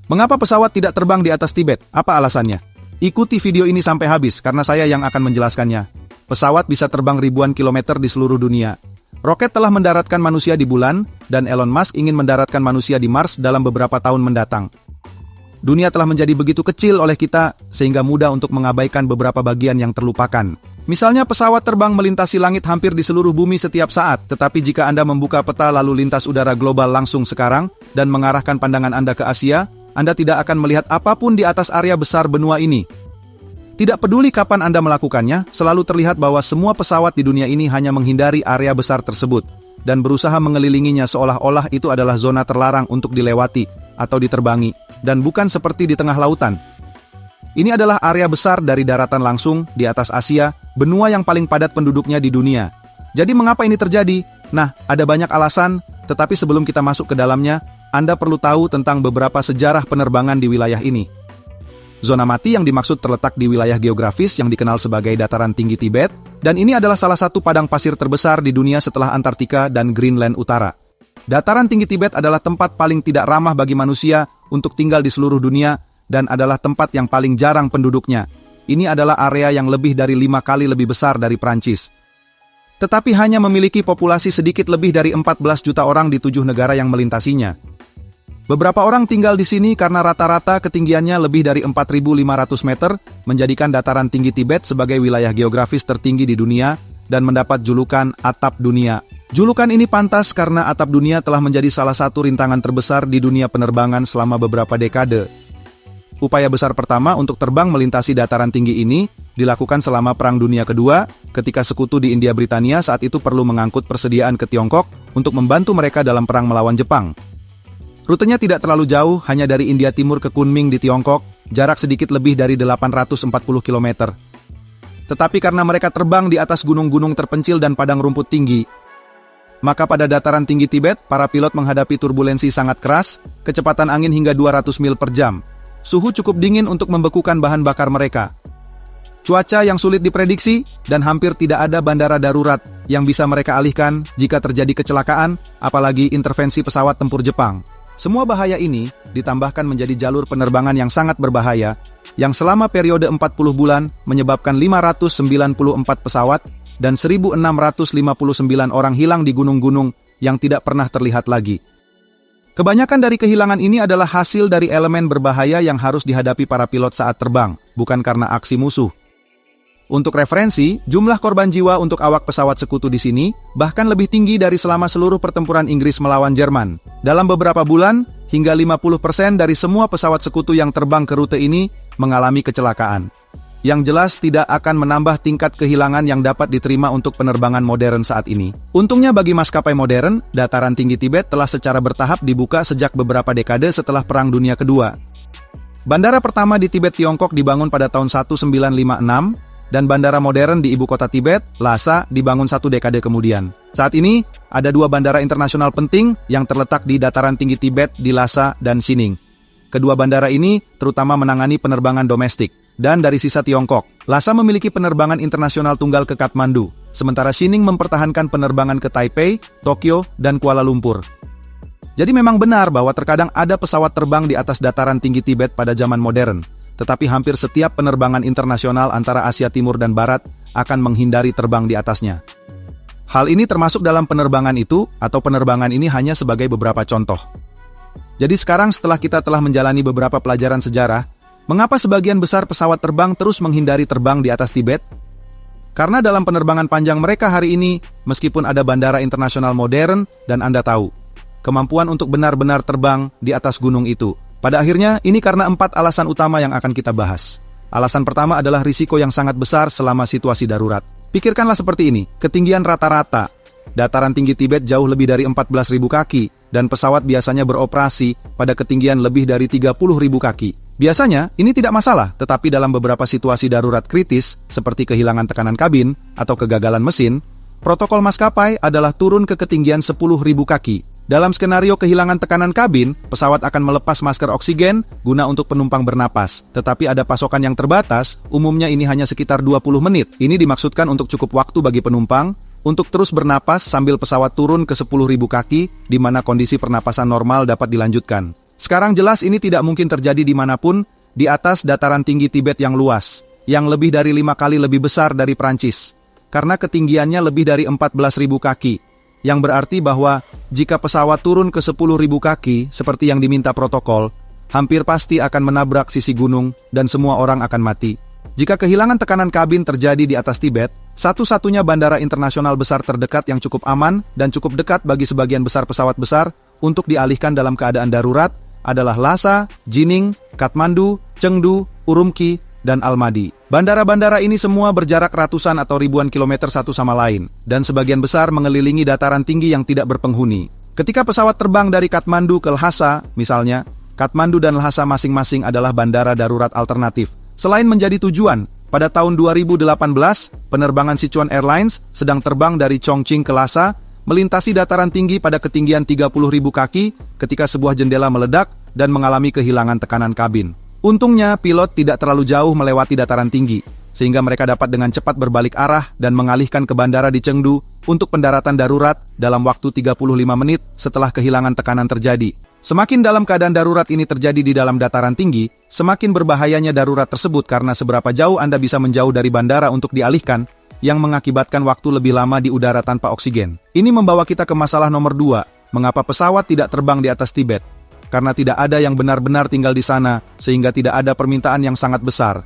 Mengapa pesawat tidak terbang di atas Tibet? Apa alasannya? Ikuti video ini sampai habis karena saya yang akan menjelaskannya. Pesawat bisa terbang ribuan kilometer di seluruh dunia. Roket telah mendaratkan manusia di bulan, dan Elon Musk ingin mendaratkan manusia di Mars dalam beberapa tahun mendatang. Dunia telah menjadi begitu kecil oleh kita, sehingga mudah untuk mengabaikan beberapa bagian yang terlupakan. Misalnya pesawat terbang melintasi langit hampir di seluruh bumi setiap saat, tetapi jika Anda membuka peta lalu lintas udara global langsung sekarang, dan mengarahkan pandangan Anda ke Asia, Anda tidak akan melihat apapun di atas area besar benua ini. Tidak peduli kapan Anda melakukannya, selalu terlihat bahwa semua pesawat di dunia ini hanya menghindari area besar tersebut, dan berusaha mengelilinginya seolah-olah itu adalah zona terlarang untuk dilewati atau diterbangi, dan bukan seperti di tengah lautan. Ini adalah area besar dari daratan langsung di atas Asia, benua yang paling padat penduduknya di dunia. Jadi mengapa ini terjadi? Nah, ada banyak alasan, tetapi sebelum kita masuk ke dalamnya, Anda perlu tahu tentang beberapa sejarah penerbangan di wilayah ini. Zona mati yang dimaksud terletak di wilayah geografis yang dikenal sebagai dataran tinggi Tibet, dan ini adalah salah satu padang pasir terbesar di dunia setelah Antartika dan Greenland Utara. Dataran tinggi Tibet adalah tempat paling tidak ramah bagi manusia untuk tinggal di seluruh dunia, dan adalah tempat yang paling jarang penduduknya. Ini adalah area yang lebih dari 5 kali lebih besar dari Prancis. Tetapi hanya memiliki populasi sedikit lebih dari 14 juta orang di 7 negara yang melintasinya. Beberapa orang tinggal di sini karena rata-rata ketinggiannya lebih dari 4.500 meter, menjadikan dataran tinggi Tibet sebagai wilayah geografis tertinggi di dunia, dan mendapat julukan Atap Dunia. Julukan ini pantas karena Atap Dunia telah menjadi salah satu rintangan terbesar di dunia penerbangan selama beberapa dekade. Upaya besar pertama untuk terbang melintasi dataran tinggi ini dilakukan selama Perang Dunia Kedua, ketika sekutu di India Britania saat itu perlu mengangkut persediaan ke Tiongkok untuk membantu mereka dalam perang melawan Jepang. Rutenya tidak terlalu jauh, hanya dari India Timur ke Kunming di Tiongkok, jarak sedikit lebih dari 840 km. Tetapi karena mereka terbang di atas gunung-gunung terpencil dan padang rumput tinggi, maka pada dataran tinggi Tibet, para pilot menghadapi turbulensi sangat keras, kecepatan angin hingga 200 mil per jam. Suhu cukup dingin untuk membekukan bahan bakar mereka. Cuaca yang sulit diprediksi, dan hampir tidak ada bandara darurat yang bisa mereka alihkan jika terjadi kecelakaan, apalagi intervensi pesawat tempur Jepang. Semua bahaya ini ditambahkan menjadi jalur penerbangan yang sangat berbahaya, yang selama periode 40 bulan menyebabkan 594 pesawat dan 1.659 orang hilang di gunung-gunung yang tidak pernah terlihat lagi. Kebanyakan dari kehilangan ini adalah hasil dari elemen berbahaya yang harus dihadapi para pilot saat terbang, bukan karena aksi musuh. Untuk referensi, jumlah korban jiwa untuk awak pesawat sekutu di sini bahkan lebih tinggi dari selama seluruh pertempuran Inggris melawan Jerman. Dalam beberapa bulan, hingga 50% dari semua pesawat sekutu yang terbang ke rute ini mengalami kecelakaan. Yang jelas tidak akan menambah tingkat kehilangan yang dapat diterima untuk penerbangan modern saat ini. Untungnya bagi maskapai modern, dataran tinggi Tibet telah secara bertahap dibuka sejak beberapa dekade setelah Perang Dunia Kedua. Bandara pertama di Tibet, Tiongkok dibangun pada tahun 1956, dan bandara modern di ibu kota Tibet, Lhasa, dibangun 1 dekade kemudian. Saat ini, ada 2 bandara internasional penting yang terletak di dataran tinggi Tibet di Lhasa dan Xining. Kedua bandara ini terutama menangani penerbangan domestik. Dan dari sisa Tiongkok, Lhasa memiliki penerbangan internasional tunggal ke Kathmandu, sementara Xining mempertahankan penerbangan ke Taipei, Tokyo, dan Kuala Lumpur. Jadi memang benar bahwa terkadang ada pesawat terbang di atas dataran tinggi Tibet pada zaman modern. Tetapi hampir setiap penerbangan internasional antara Asia Timur dan Barat akan menghindari terbang di atasnya. Hal ini termasuk dalam penerbangan itu, atau penerbangan ini hanya sebagai beberapa contoh. Jadi sekarang setelah kita telah menjalani beberapa pelajaran sejarah, mengapa sebagian besar pesawat terbang terus menghindari terbang di atas Tibet? Karena dalam penerbangan panjang mereka hari ini, meskipun ada bandara internasional modern, dan Anda tahu, kemampuan untuk benar-benar terbang di atas gunung itu. Pada akhirnya, ini karena 4 alasan utama yang akan kita bahas. Alasan pertama adalah risiko yang sangat besar selama situasi darurat. Pikirkanlah seperti ini, ketinggian rata-rata. Dataran tinggi Tibet jauh lebih dari 14.000 kaki, dan pesawat biasanya beroperasi pada ketinggian lebih dari 30.000 kaki. Biasanya, ini tidak masalah, tetapi dalam beberapa situasi darurat kritis, seperti kehilangan tekanan kabin atau kegagalan mesin, protokol maskapai adalah turun ke ketinggian 10.000 kaki. Dalam skenario kehilangan tekanan kabin, pesawat akan melepas masker oksigen guna untuk penumpang bernapas. Tetapi ada pasokan yang terbatas, umumnya ini hanya sekitar 20 menit. Ini dimaksudkan untuk cukup waktu bagi penumpang untuk terus bernapas sambil pesawat turun ke 10.000 kaki, di mana kondisi pernapasan normal dapat dilanjutkan. Sekarang jelas ini tidak mungkin terjadi dimanapun, di atas dataran tinggi Tibet yang luas, yang lebih dari 5 kali lebih besar dari Prancis. Karena ketinggiannya lebih dari 14.000 kaki, yang berarti bahwa jika pesawat turun ke 10.000 kaki, seperti yang diminta protokol, hampir pasti akan menabrak sisi gunung dan semua orang akan mati. Jika kehilangan tekanan kabin terjadi di atas Tibet, satu-satunya bandara internasional besar terdekat yang cukup aman dan cukup dekat bagi sebagian besar pesawat besar untuk dialihkan dalam keadaan darurat adalah Lhasa, Jining, Kathmandu, Chengdu, Urumqi, dan Almaty. Bandara-bandara ini semua berjarak ratusan atau ribuan kilometer satu sama lain, dan sebagian besar mengelilingi dataran tinggi yang tidak berpenghuni. Ketika pesawat terbang dari Kathmandu ke Lhasa, misalnya, Kathmandu dan Lhasa masing-masing adalah bandara darurat alternatif. Selain menjadi tujuan, pada tahun 2018, penerbangan Sichuan Airlines sedang terbang dari Chongqing ke Lhasa, melintasi dataran tinggi pada ketinggian 30.000 kaki ketika sebuah jendela meledak dan mengalami kehilangan tekanan kabin. Untungnya, pilot tidak terlalu jauh melewati dataran tinggi, sehingga mereka dapat dengan cepat berbalik arah dan mengalihkan ke bandara di Chengdu untuk pendaratan darurat dalam waktu 35 menit setelah kehilangan tekanan terjadi. Semakin dalam keadaan darurat ini terjadi di dalam dataran tinggi, semakin berbahayanya darurat tersebut karena seberapa jauh Anda bisa menjauh dari bandara untuk dialihkan, yang mengakibatkan waktu lebih lama di udara tanpa oksigen. Ini membawa kita ke masalah nomor 2, mengapa pesawat tidak terbang di atas Tibet? Karena tidak ada yang benar-benar tinggal di sana, sehingga tidak ada permintaan yang sangat besar.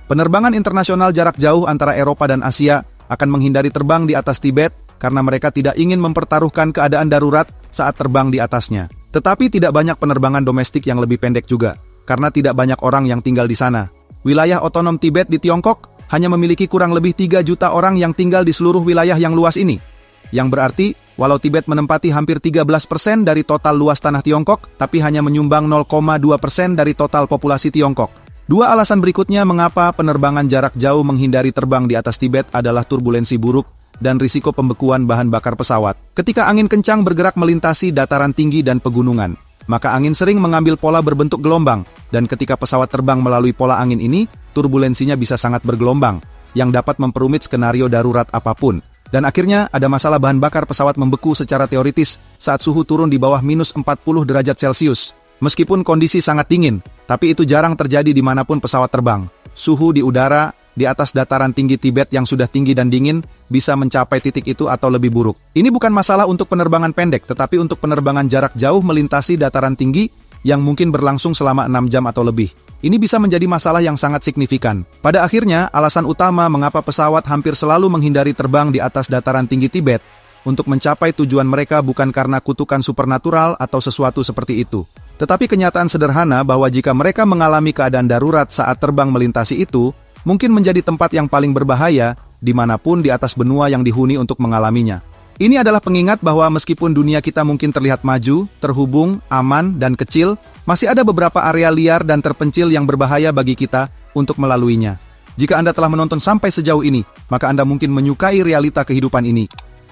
Penerbangan internasional jarak jauh antara Eropa dan Asia akan menghindari terbang di atas Tibet karena mereka tidak ingin mempertaruhkan keadaan darurat saat terbang di atasnya. Tetapi tidak banyak penerbangan domestik yang lebih pendek juga, karena tidak banyak orang yang tinggal di sana. Wilayah otonom Tibet di Tiongkok hanya memiliki kurang lebih 3 juta orang yang tinggal di seluruh wilayah yang luas ini. Yang berarti, walau Tibet menempati hampir 13% dari total luas tanah Tiongkok, tapi hanya menyumbang 0,2% dari total populasi Tiongkok. 2 alasan berikutnya mengapa penerbangan jarak jauh menghindari terbang di atas Tibet adalah turbulensi buruk dan risiko pembekuan bahan bakar pesawat. Ketika angin kencang bergerak melintasi dataran tinggi dan pegunungan, maka angin sering mengambil pola berbentuk gelombang, dan ketika pesawat terbang melalui pola angin ini, turbulensinya bisa sangat bergelombang, yang dapat memperumit skenario darurat apapun. Dan akhirnya ada masalah bahan bakar pesawat membeku secara teoritis saat suhu turun di bawah minus 40 derajat Celcius. Meskipun kondisi sangat dingin, tapi itu jarang terjadi dimanapun pesawat terbang. Suhu di udara di atas dataran tinggi Tibet yang sudah tinggi dan dingin bisa mencapai titik itu atau lebih buruk. Ini bukan masalah untuk penerbangan pendek, tetapi untuk penerbangan jarak jauh melintasi dataran tinggi yang mungkin berlangsung selama 6 jam atau lebih. Ini bisa menjadi masalah yang sangat signifikan. Pada akhirnya, alasan utama mengapa pesawat hampir selalu menghindari terbang di atas dataran tinggi Tibet untuk mencapai tujuan mereka bukan karena kutukan supernatural atau sesuatu seperti itu. Tetapi kenyataan sederhana bahwa jika mereka mengalami keadaan darurat saat terbang melintasi itu, mungkin menjadi tempat yang paling berbahaya dimanapun di atas benua yang dihuni untuk mengalaminya. Ini adalah pengingat bahwa meskipun dunia kita mungkin terlihat maju, terhubung, aman, dan kecil, masih ada beberapa area liar dan terpencil yang berbahaya bagi kita untuk melaluinya. Jika Anda telah menonton sampai sejauh ini, maka Anda mungkin menyukai realita kehidupan ini.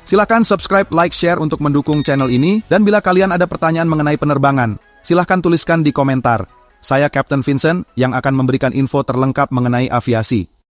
Silakan subscribe, like, share untuk mendukung channel ini, dan bila kalian ada pertanyaan mengenai penerbangan, silahkan tuliskan di komentar. Saya Captain Vincent yang akan memberikan info terlengkap mengenai aviasi.